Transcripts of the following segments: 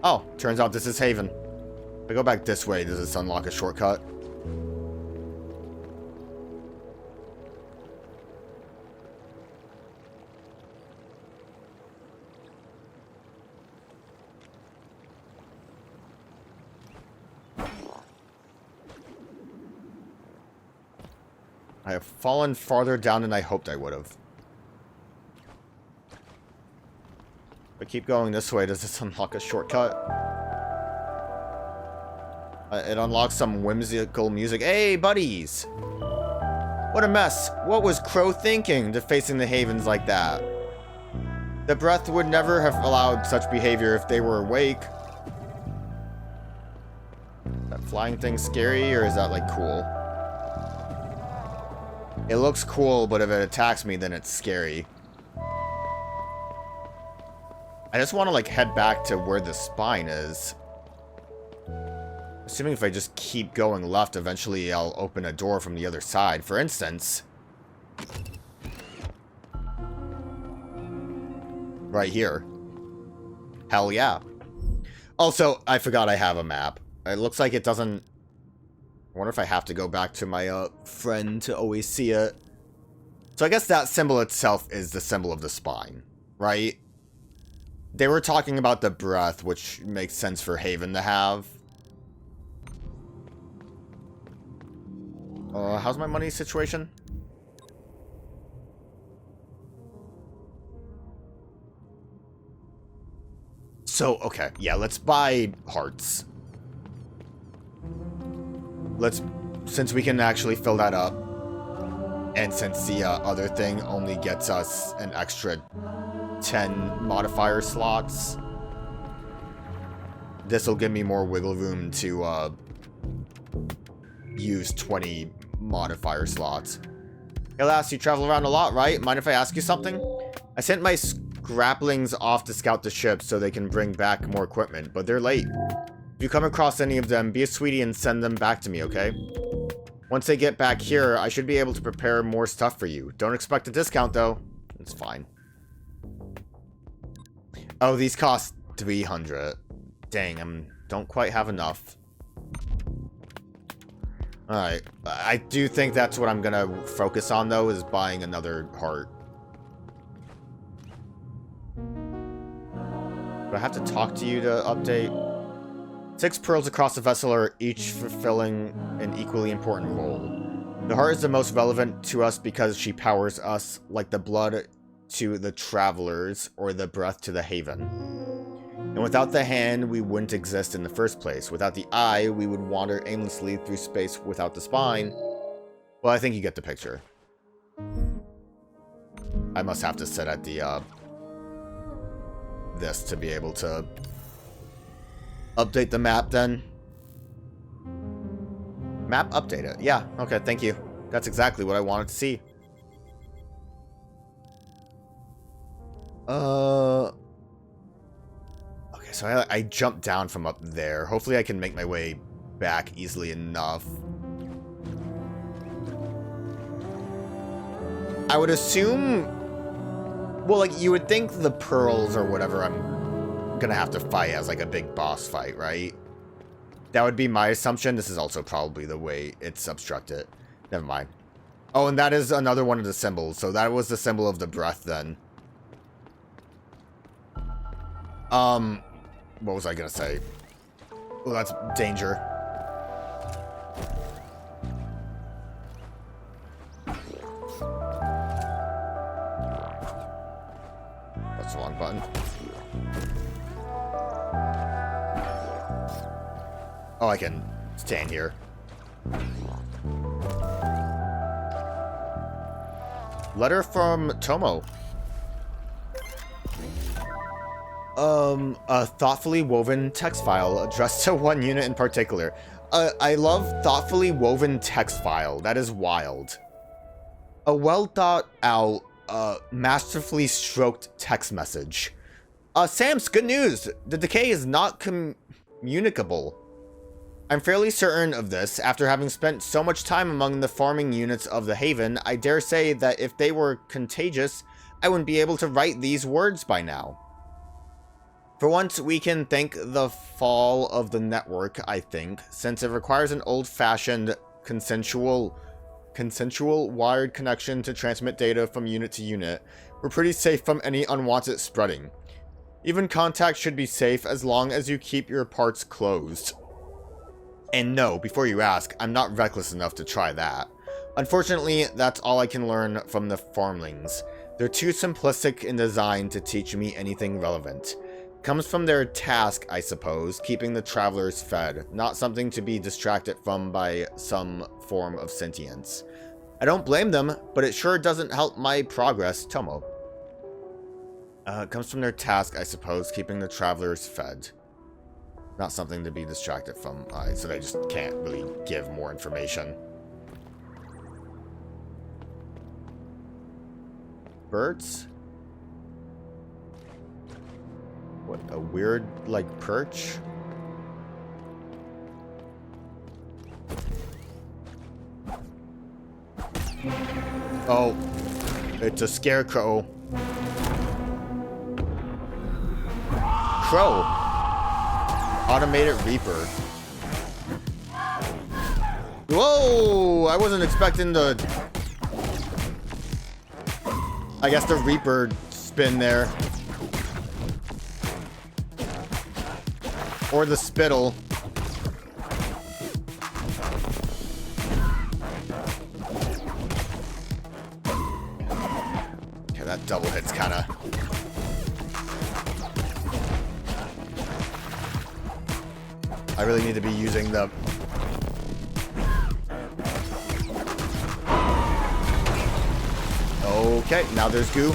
Oh, turns out this is Haven. If I go back this way, does this unlock a shortcut? I have fallen farther down than I hoped I would have. If I keep going this way, does this unlock a shortcut? It unlocks some whimsical music. Hey, buddies! What a mess. What was Crow thinking, defacing the Havens like that? The breath would never have allowed such behavior if they were awake. That flying thing scary, or is that, like, cool? It looks cool, but if it attacks me, then it's scary. I just want to, like, head back to where the spine is. Assuming if I just keep going left, eventually I'll open a door from the other side. For instance, right here. Hell yeah. Also, I forgot I have a map. It looks like it doesn't... I wonder if I have to go back to my friend to always see it. So I guess that symbol itself is the symbol of the spine, right? They were talking about the breath, which makes sense for Haven to have. How's my money situation? So, okay, yeah, let's buy hearts. Since we can actually fill that up, and since the other thing only gets us an extra 10 modifier slots, this will give me more wiggle room to use 20 modifier slots. Hey lass, you travel around a lot, right? Mind if I ask you something? I sent my scraplings off to scout the ship so they can bring back more equipment, but they're late. If you come across any of them, be a sweetie and send them back to me, okay? Once they get back here, I should be able to prepare more stuff for you. Don't expect a discount, though. It's fine. Oh, these cost 300. Dang, I don't quite have enough. Alright. I do think that's what I'm gonna focus on, though, is buying another heart. Do I have to talk to you to update? 6 pearls across the vessel are each fulfilling an equally important role. The heart is the most relevant to us because she powers us, like the blood to the travelers or the breath to the haven. And without the hand, we wouldn't exist in the first place. Without the eye, we would wander aimlessly through space without the spine. Well, I think you get the picture. I must have to sit at the, this to be able to update the map, then. Map update it. Yeah, okay, thank you. That's exactly what I wanted to see. Okay, so I jumped down from up there. Hopefully I can make my way back easily enough. I would assume... Well, like, you would think the pearls or whatever I'm gonna have to fight as, like, a big boss fight, right? That would be my assumption. This is also probably the way it's obstructed. Never mind. Oh, and that is another one of the symbols. So that was the symbol of the breath, then. What was I gonna say? Oh, that's danger. That's the wrong button. Oh, I can stand here. Letter from Tomo. A thoughtfully woven text file addressed to one unit in particular. I love thoughtfully woven text file. That is wild. A well thought out, masterfully stroked text message. Sam's, good news. The decay is not communicable. I'm fairly certain of this. After having spent so much time among the farming units of the Haven, I dare say that if they were contagious, I wouldn't be able to write these words by now. For once, we can thank the fall of the network, I think, since it requires an old-fashioned consensual wired connection to transmit data from unit to unit. We're pretty safe from any unwanted spreading. Even contact should be safe as long as you keep your parts closed. And no, before you ask, I'm not reckless enough to try that. Unfortunately, that's all I can learn from the farmlings. They're too simplistic in design to teach me anything relevant. Comes from their task, I suppose, keeping the travelers fed, not something to be distracted from by some form of sentience. I don't blame them, but it sure doesn't help my progress, Tomo. Comes from their task, I suppose, keeping the travelers fed. Not something to be distracted from, so they just can't really give more information. Birds? What, a weird, like, perch? Oh, it's a scarecrow. Crow. Automated Reaper. Whoa! I wasn't expecting the... I guess the Reaper spin there. Or the spittle. Okay, that double hit's kinda... I really need to be using the... Okay, now there's goo.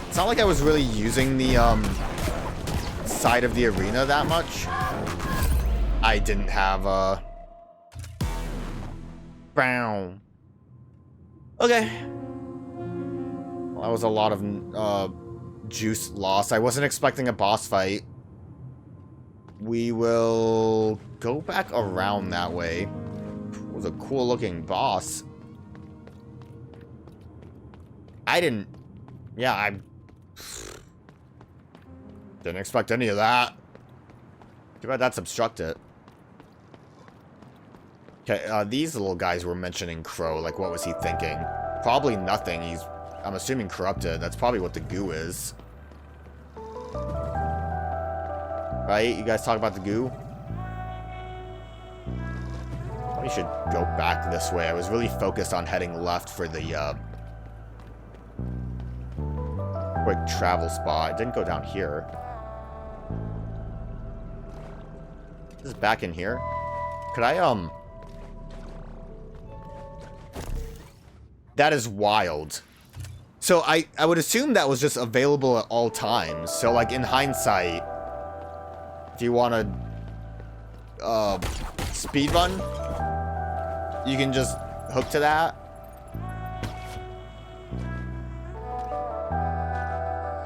It's not like I was really using the, side of the arena that much. I didn't have, Brown. Okay. Well, that was a lot of, juice loss. I wasn't expecting a boss fight. We will go back around that way. It was a cool looking boss. I didn't... Yeah, I... Didn't expect any of that. Too bad that's obstructed. Okay, these little guys were mentioning Crow. Like, what was he thinking? Probably nothing. He's... I'm assuming corrupted. That's probably what the goo is. Right? You guys talk about the goo? We should go back this way. I was really focused on heading left for the, quick travel spot. It didn't go down here. This is back in here. Could I, That is wild. So I would assume that was just available at all times. So like in hindsight, if you want to speed run, you can just hook to that.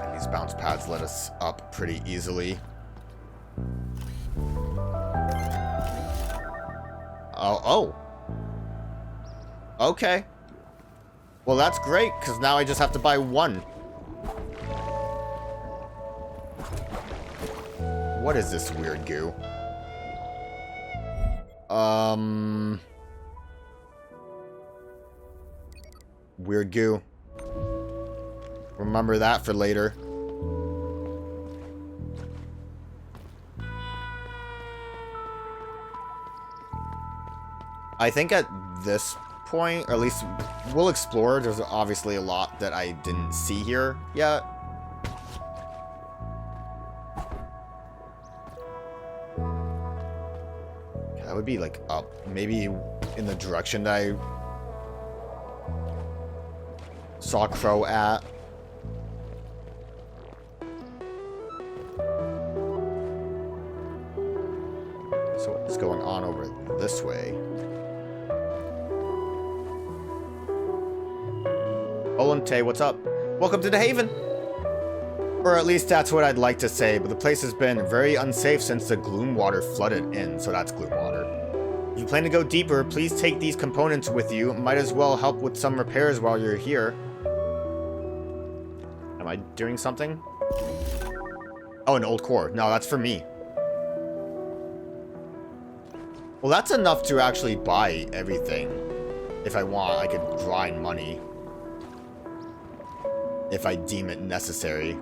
And these bounce pads let us up pretty easily. Oh. Okay. Well, that's great, because now I just have to buy one. What is this weird goo? Weird goo. Remember that for later. I think at this point, or at least we'll explore. There's obviously a lot that I didn't see here yet. That would be like up, maybe in the direction that I saw Crow at. So what is going on over this way? Olente, what's up? Welcome to the Haven. Or at least that's what I'd like to say, but the place has been very unsafe since the gloom water flooded in, so that's gloom water. If you plan to go deeper, please take these components with you. Might as well help with some repairs while you're here. Am I doing something? Oh, an old core. No, that's for me. Well, that's enough to actually buy everything. If I want, I could grind money. If I deem it necessary.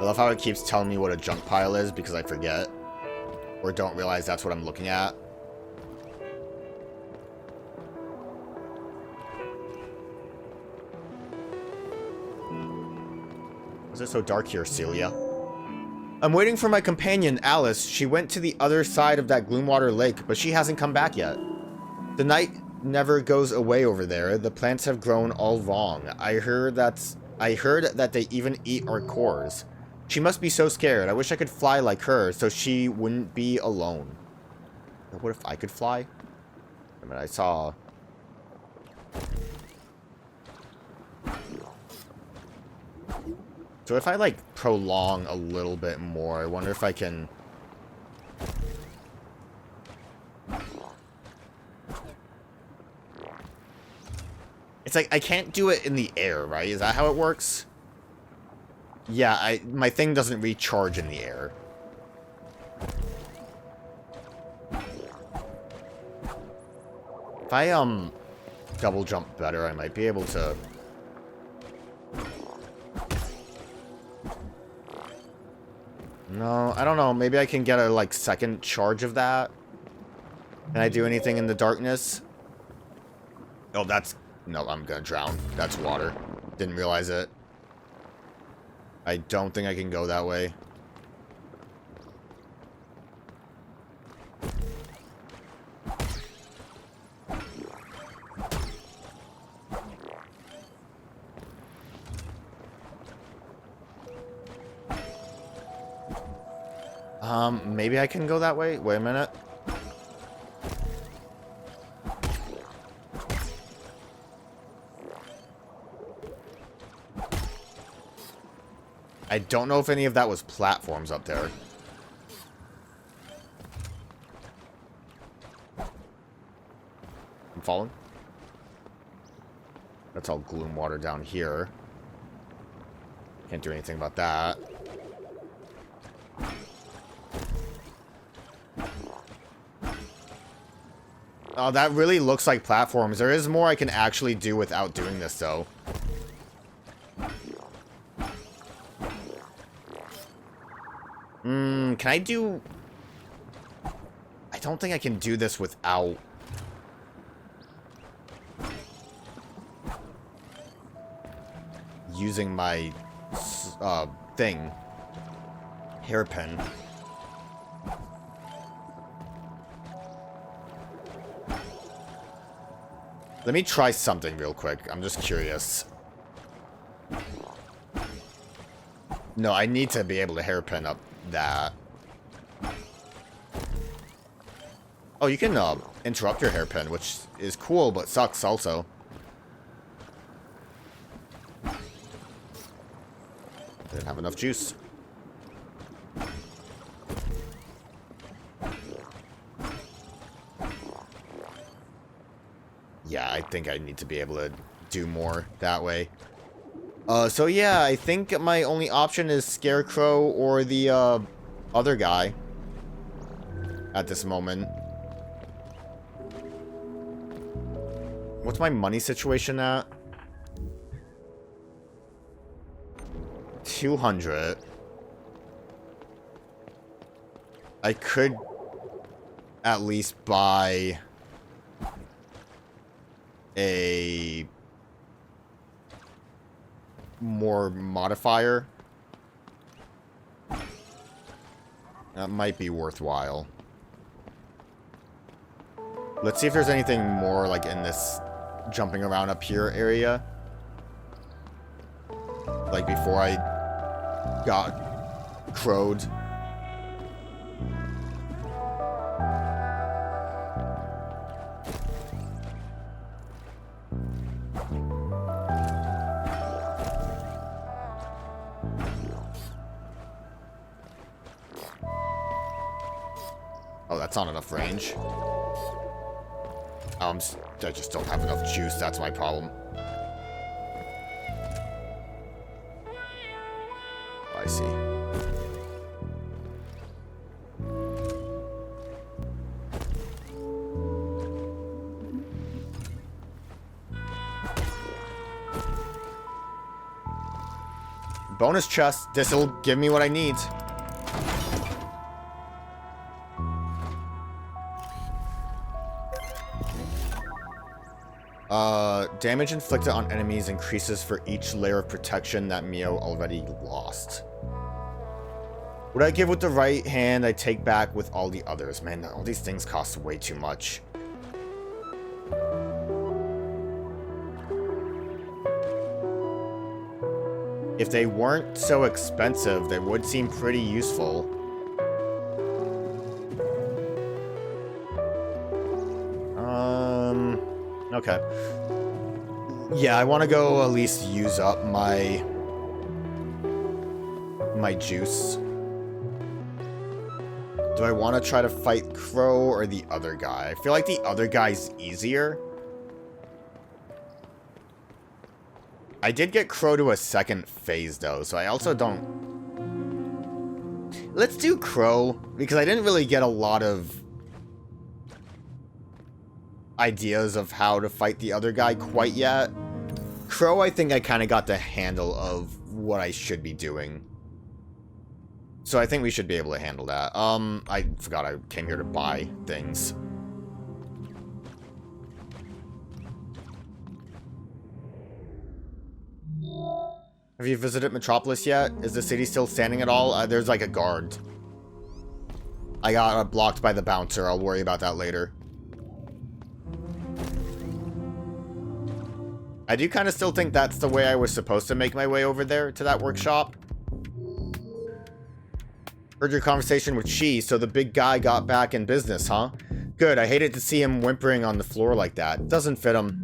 I love how it keeps telling me what a junk pile is because I forget. Or don't realize that's what I'm looking at. Why is it so dark here, Celia? I'm waiting for my companion, Alice. She went to the other side of that Gloomwater Lake, but she hasn't come back yet. The night never goes away over there. The plants have grown all wrong. I heard that they even eat our cores. She must be so scared. I wish I could fly like her, so she wouldn't be alone. What if I could fly? I mean, I saw... So if I, like, prolong a little bit more, I wonder if I can... It's like, I can't do it in the air, right? Is that how it works? Yeah, my thing doesn't recharge in the air. If I, double jump better, I might be able to... No, I don't know. Maybe I can get a, like, second charge of that. Can I do anything in the darkness? Oh, that's... No, I'm gonna drown. That's water. Didn't realize it. I don't think I can go that way. Maybe I can go that way? Wait a minute. I don't know if any of that was platforms up there. I'm falling. That's all gloom water down here. Can't do anything about that. Oh, that really looks like platforms. There is more I can actually do without doing this, though. Can I do... I don't think I can do this without... using my, thing. Hairpin. Let me try something real quick. I'm just curious. No, I need to be able to hairpin up that. Oh, you can interrupt your hairpin, which is cool, but sucks also. Didn't have enough juice. Yeah, I think I need to be able to do more that way. So yeah, I think my only option is Scarecrow or the, other guy. At this moment. What's my money situation at? 200. I could at least buy a more modifier. That might be worthwhile. Let's see if there's anything more like in this jumping around up here area. Like before I got crowed. Oh, that's not enough range. I just don't have enough juice, that's my problem. I see. Bonus chest. This'll give me what I need. Damage inflicted on enemies increases for each layer of protection that MIO already lost. What I give with the right hand, I take back with all the others. Man, all these things cost way too much. If they weren't so expensive, they would seem pretty useful. Okay. Yeah, I want to go at least use up my juice. Do I want to try to fight Crow or the other guy? I feel like the other guy's easier. I did get Crow to a second phase, though, so I also don't... Let's do Crow, because I didn't really get a lot of ideas of how to fight the other guy quite yet. Crow, I think I kind of got the handle of what I should be doing. So I think we should be able to handle that. I forgot I came here to buy things. Have you visited Metropolis yet? Is the city still standing at all? There's like a guard. I got blocked by the bouncer. I'll worry about that later. I do kind of still think that's the way I was supposed to make my way over there to that workshop. Heard your conversation with She, so the big guy got back in business, huh? Good, I hated to see him whimpering on the floor like that. Doesn't fit him.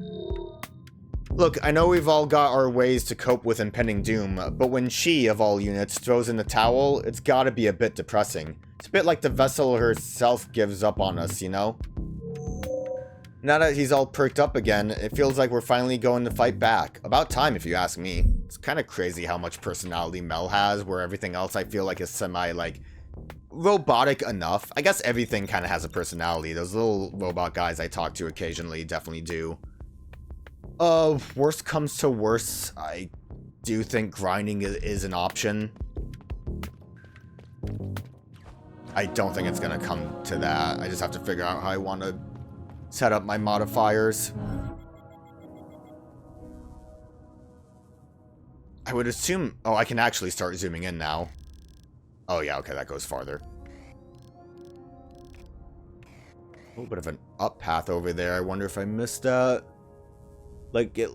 Look, I know we've all got our ways to cope with impending doom, but when She, of all units, throws in the towel, it's gotta be a bit depressing. It's a bit like the vessel herself gives up on us, you know? Now that he's all perked up again, it feels like we're finally going to fight back. About time, if you ask me. It's kind of crazy how much personality Mel has, where everything else I feel like is semi, robotic enough. I guess everything kind of has a personality. Those little robot guys I talk to occasionally definitely do. Worst comes to worst, I do think grinding is an option. I don't think it's gonna come to that. I just have to figure out how I want to set up my modifiers. I would assume... Oh, I can actually start zooming in now. Oh, yeah, okay, that goes farther. A little bit of an up path over there. I wonder if I missed that. Like, it...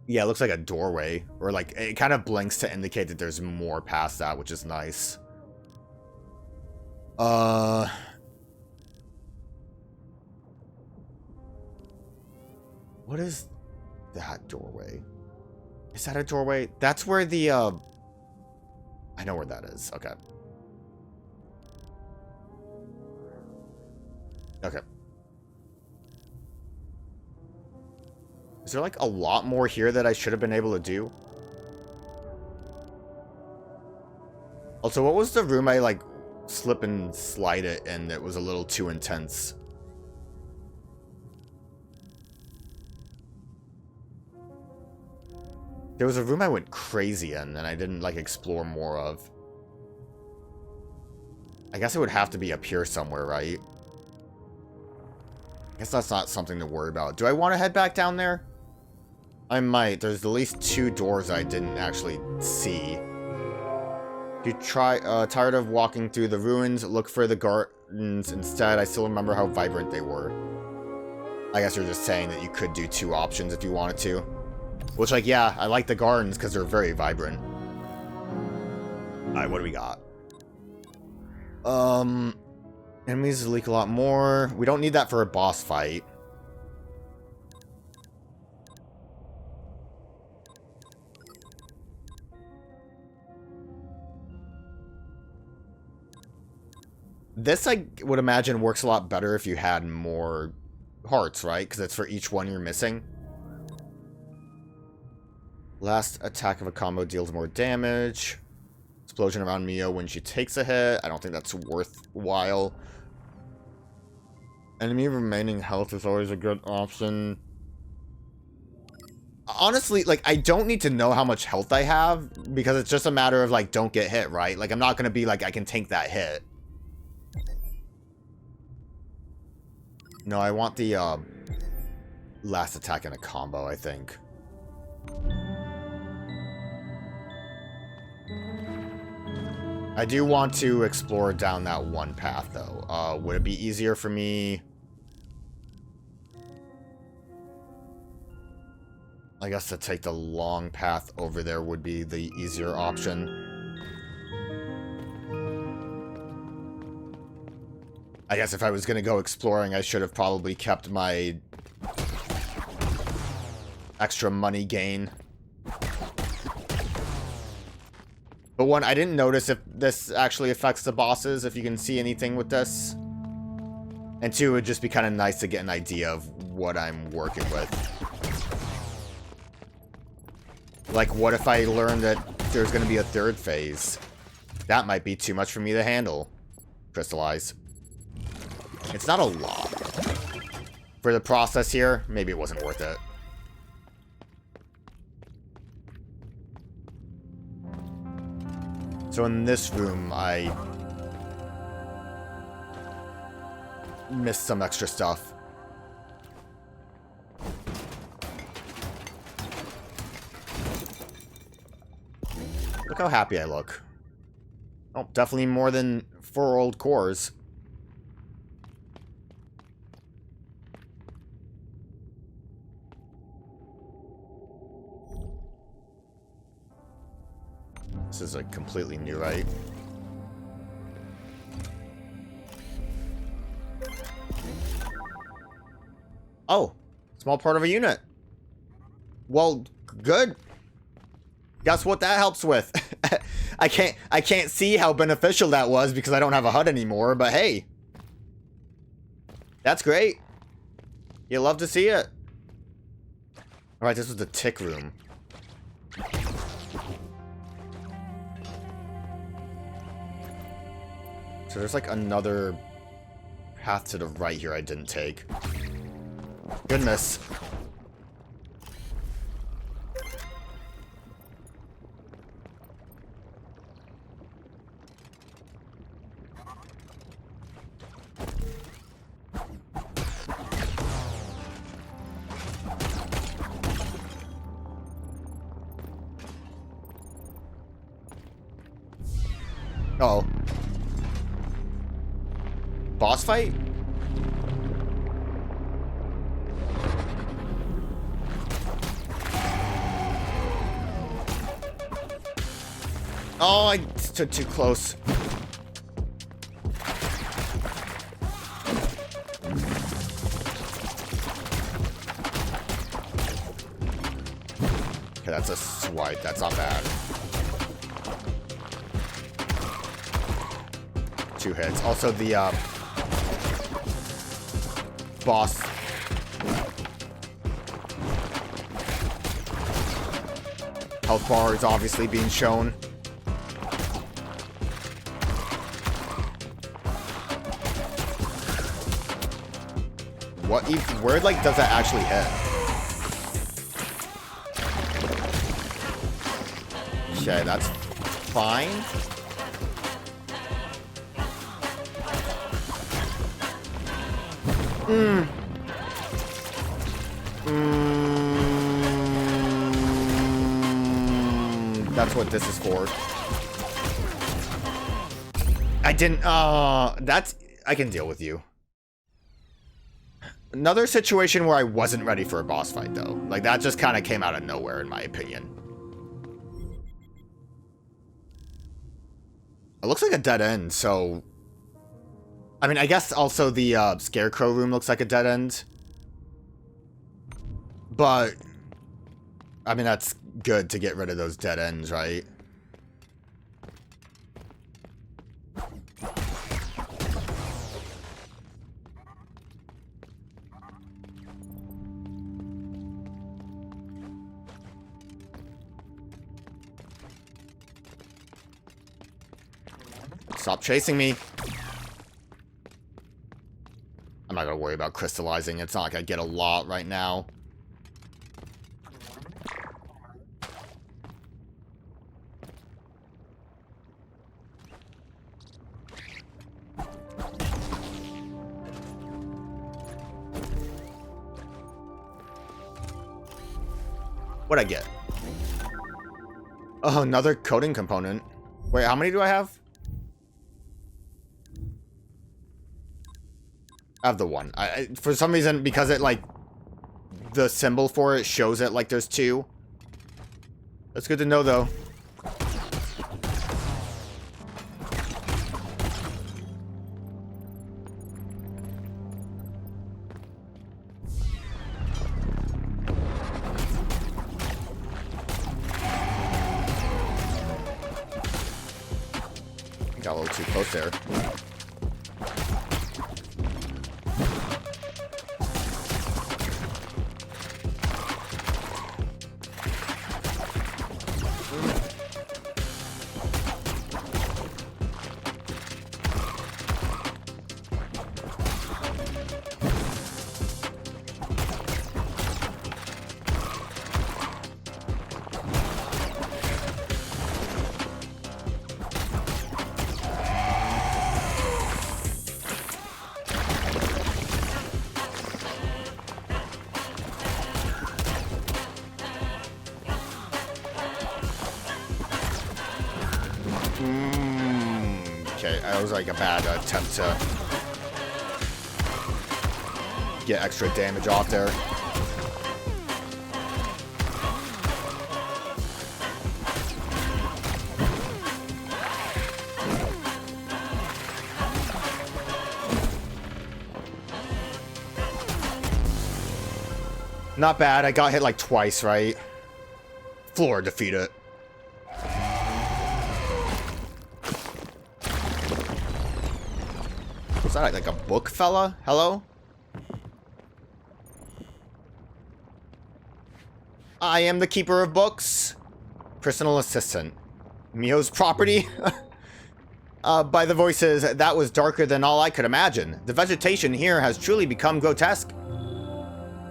Yeah, it looks like a doorway. Or, like, it kind of blinks to indicate that there's more past that, which is nice. What is that doorway? Is that a doorway? That's where the, I know where that is. Okay. Okay. Is there, like, a lot more here that I should have been able to do? Also, what was the room I, like, slip and slide it in that was a little too intense? There was a room I went crazy in and I didn't, like, explore more of. I guess it would have to be up here somewhere, right? I guess that's not something to worry about. Do I want to head back down there? I might. There's at least 2 doors I didn't actually see. You tired of walking through the ruins? Look for the gardens instead. I still remember how vibrant they were. I guess you're just saying that you could do 2 options if you wanted to. Which, like, yeah, I like the gardens because they're very vibrant. Alright, what do we got? Enemies leak a lot more. We don't need that for a boss fight. This, I would imagine, works a lot better if you had more hearts, right? Because it's for each one you're missing. Last attack of a combo deals more damage. Explosion around MIO when she takes a hit. I don't think that's worthwhile. Enemy remaining health is always a good option. Honestly, like, I don't need to know how much health I have, because it's just a matter of, like, don't get hit, right? Like, I'm not gonna be like, I can tank that hit. No, I want the, last attack in a combo, I think. I do want to explore down that one path, though. Would it be easier for me? I guess to take the long path over there would be the easier option. I guess if I was going to go exploring, I should have probably kept my extra money gain. But one, I didn't notice if this actually affects the bosses, if you can see anything with this. And two, it would just be kind of nice to get an idea of what I'm working with. Like, what if I learned that there's going to be a third phase? That might be too much for me to handle. Crystallize. It's not a lot. For the process here, maybe it wasn't worth it. So in this room, I missed some extra stuff. Look how happy I look. Oh, definitely more than 4 old cores. This is like completely new, right? Oh, small part of a unit. Well, good. Guess what that helps with? I can't see how beneficial that was because I don't have a HUD anymore, but hey. That's great. You love to see it. Alright, this was the tick room. So there's like another path to the right here I didn't take. Goodness. Uh-oh. Boss fight? Oh, I stood too close. Okay, that's a swipe. That's not bad. 2 hits. Also, the, boss. Health bar is obviously being shown. What even, where, like, does that actually hit? Okay, that's fine. That's what this is for. I didn't, that's, I can deal with you. Another situation where I wasn't ready for a boss fight, though. Like, that just kind of came out of nowhere, in my opinion. It looks like a dead end, so... I mean, I guess also the, Scarecrow room looks like a dead end. But... I mean, that's good to get rid of those dead ends, right? Stop chasing me. I'm not gonna worry about crystallizing. It's not like I get a lot right now. What'd I get? Oh, another coding component. Wait, how many do I have? I have the one. For some reason, because it, like, the symbol for it shows it like there's two. That's good to know, though. Got a little too close there. Okay, that was like a bad attempt to get extra damage off there. Not bad. I got hit like twice, right? Floor defeated. What's that, like a book fella? Hello? I am the keeper of books. Personal assistant. Mio's property? By the voices, that was darker than all I could imagine. The vegetation here has truly become grotesque.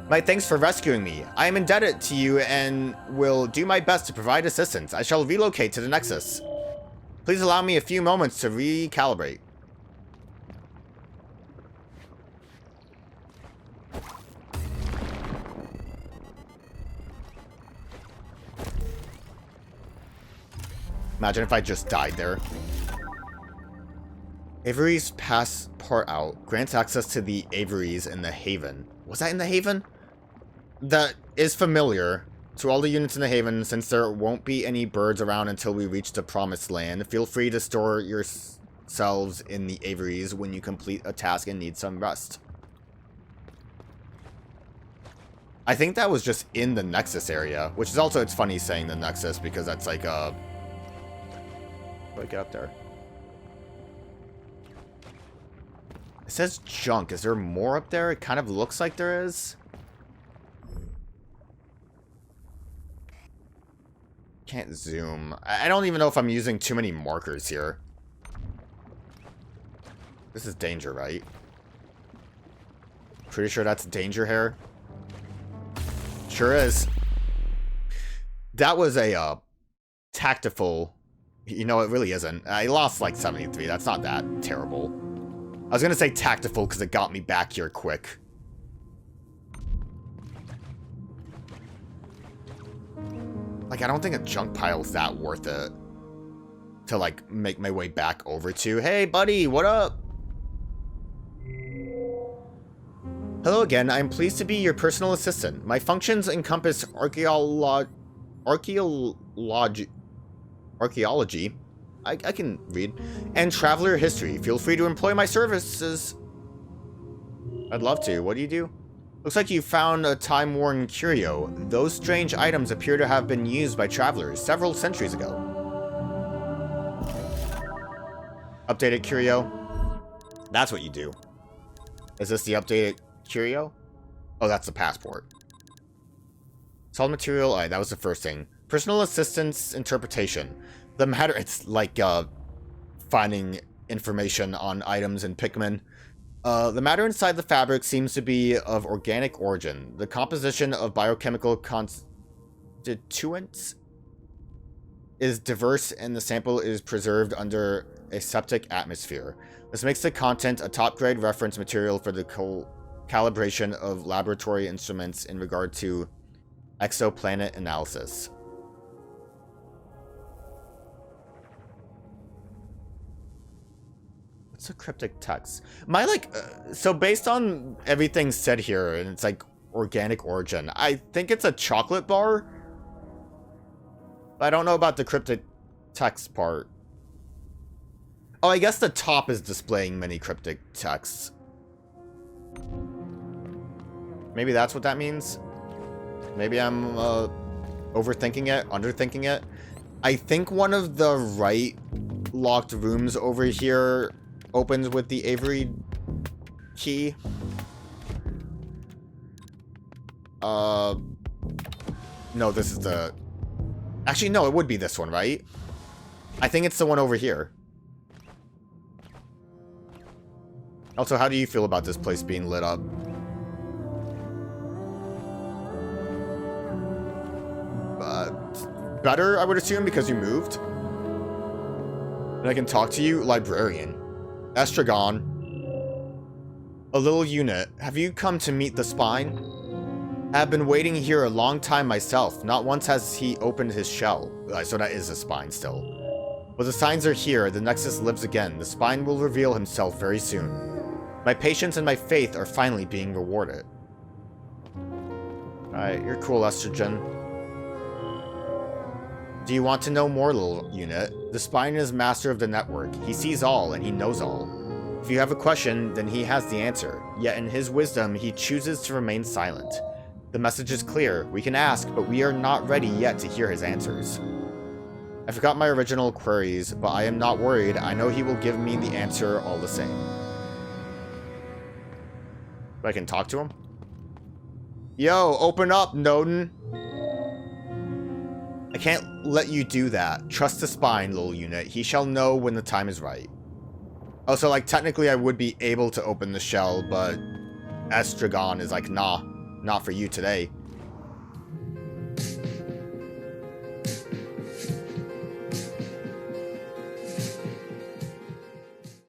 My thanks for rescuing me. I am indebted to you and will do my best to provide assistance. I shall relocate to the Nexus. Please allow me a few moments to recalibrate. Imagine if I just died there. Avery's passport out grants access to the Averys in the Haven. Was that in the Haven? That is familiar to all the units in the Haven. Since there won't be any birds around until we reach the Promised Land, feel free to store yourselves in the Averys when you complete a task and need some rest. I think that was just in the Nexus area, which is also, it's funny saying the Nexus because that's like a... How do I get up there? It says junk. Is there more up there? It kind of looks like there is. Can't zoom. I don't even know if I'm using too many markers here. This is danger, right? Pretty sure that's danger here. Sure is. That was a tactful... You know, it really isn't. I lost like 73. That's not that terrible. I was gonna say tactful because it got me back here quick. Like, I don't think a junk pile is that worth it to, like, make my way back over to. Hey, buddy, what up? Hello again. I'm pleased to be your personal assistant. My functions encompass archaeology. I can read. And traveler history. Feel free to employ my services. I'd love to. What do you do? Looks like you found a time-worn curio. Those strange items appear to have been used by travelers several centuries ago. Updated curio. That's what you do. Is this the updated curio? Oh, that's the passport. Solid material. Alright, that was the first thing. Personal assistance interpretation. The matter, it's like, finding information on items in Pikmin. The matter inside the fabric seems to be of organic origin. The composition of biochemical constituents is diverse and the sample is preserved under aseptic atmosphere. This makes the content a top-grade reference material for the calibration of laboratory instruments in regard to exoplanet analysis. What's a cryptic text? So based on everything said here, and it's like organic origin, I think it's a chocolate bar. But I don't know about the cryptic text part. Oh, I guess the top is displaying many cryptic texts. Maybe that's what that means. Maybe I'm overthinking it, underthinking it. I think one of the right locked rooms over here opens with the Avery key. No, this is the... Actually, no, it would be this one, right? I think it's the one over here. Also, how do you feel about this place being lit up? Better, I would assume, because you moved. And I can talk to you, librarian. Estragon. A little unit. Have you come to meet the spine? I have been waiting here a long time myself. Not once has he opened his shell. So that is a spine still. But the signs are here. The Nexus lives again. The spine will reveal himself very soon. My patience and my faith are finally being rewarded. Alright, you're cool, Estrogen. Do you want to know more, little unit? The spine is master of the network. He sees all, and he knows all. If you have a question, then he has the answer. Yet in his wisdom, he chooses to remain silent. The message is clear. We can ask, but we are not ready yet to hear his answers. I forgot my original queries, but I am not worried. I know he will give me the answer all the same. But I can talk to him? Yo, open up, Noden. I can't let you do that. Trust the spine, little unit. He shall know when the time is right. Oh, so like technically I would be able to open the shell, but Estragon is like, nah, not for you today.